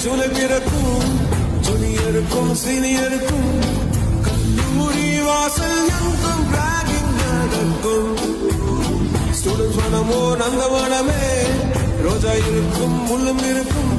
சுலபிறக்கும் ஜூனியருக்கும் சீனியருக்கும் கல்லூரி வாசல் எங்கும் ராகிங் நடக்கும். ஸ்டூடெண்ட்ஸ் மனமோ நந்தவனமே ரோஜா இருக்கும் முள்ளும் இருக்கும்.